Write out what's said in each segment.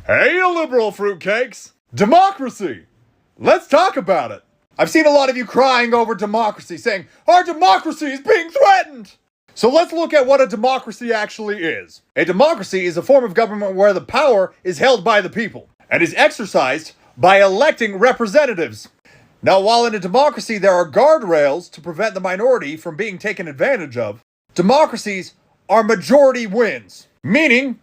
Hey, you liberal fruitcakes! Democracy! Let's talk about it! I've seen a lot of you crying over democracy, saying, our democracy is being threatened! So let's look at what a democracy actually is. A democracy is a form of government where the power is held by the people, and is exercised by electing representatives. Now, while in a democracy there are guardrails to prevent the minority from being taken advantage of, democracies are majority wins. Meaning,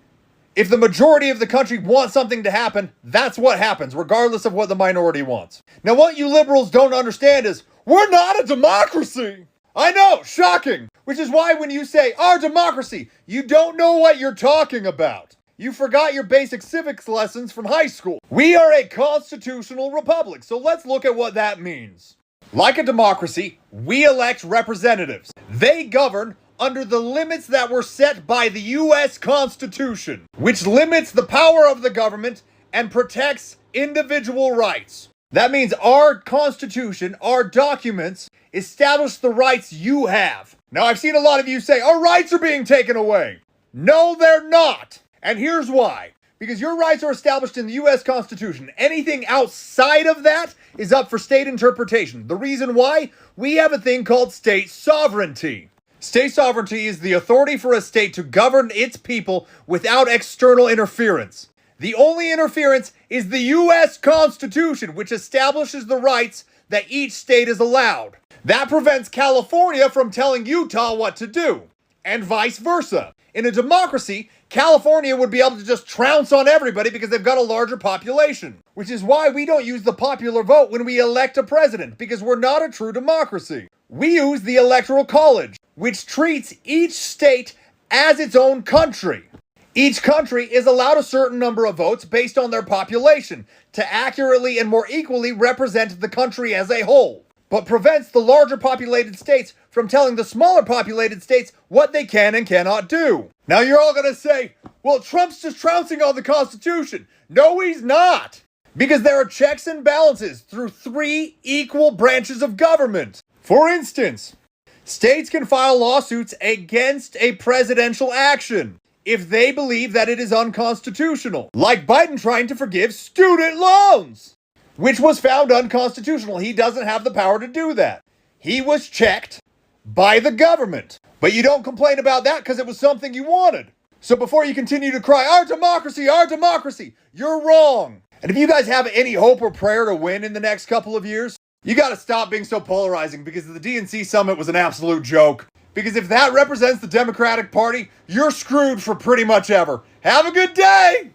if the majority of the country wants something to happen, that's what happens, regardless of what the minority wants. Now, what you liberals don't understand is, we're not a democracy! I know, shocking! Which is why when you say, our democracy, you don't know what you're talking about. You forgot your basic civics lessons from high school. We are a constitutional republic, so let's look at what that means. Like a democracy, we elect representatives. They govern under the limits that were set by the U.S. Constitution, which limits the power of the government and protects individual rights. That means our Constitution, our documents, establish the rights you have. Now, I've seen a lot of you say, our rights are being taken away. No, they're not. And here's why. Because your rights are established in the U.S. Constitution. Anything outside of that is up for state interpretation. The reason why? We have a thing called state sovereignty. State sovereignty is the authority for a state to govern its people without external interference. The only interference is the U.S. Constitution, which establishes the rights that each state is allowed. That prevents California from telling Utah what to do, and vice versa. In a democracy, California would be able to just trounce on everybody because they've got a larger population, which is why we don't use the popular vote when we elect a president, because we're not a true democracy. We use the Electoral College, which treats each state as its own country. Each country is allowed a certain number of votes based on their population to accurately and more equally represent the country as a whole, but prevents the larger populated states from telling the smaller populated states what they can and cannot do. Now you're all gonna say, well, Trump's just trouncing on the Constitution. No, he's not. Because there are checks and balances through 3 equal branches of government. For instance, states can file lawsuits against a presidential action if they believe that it is unconstitutional. Like Biden trying to forgive student loans, which was found unconstitutional. He doesn't have the power to do that. He was checked by the government. But you don't complain about that because it was something you wanted. So before you continue to cry, our democracy, you're wrong. And if you guys have any hope or prayer to win in the next couple of years, you gotta stop being so polarizing, because the DNC summit was an absolute joke. Because if that represents the Democratic Party, you're screwed for pretty much ever. Have a good day!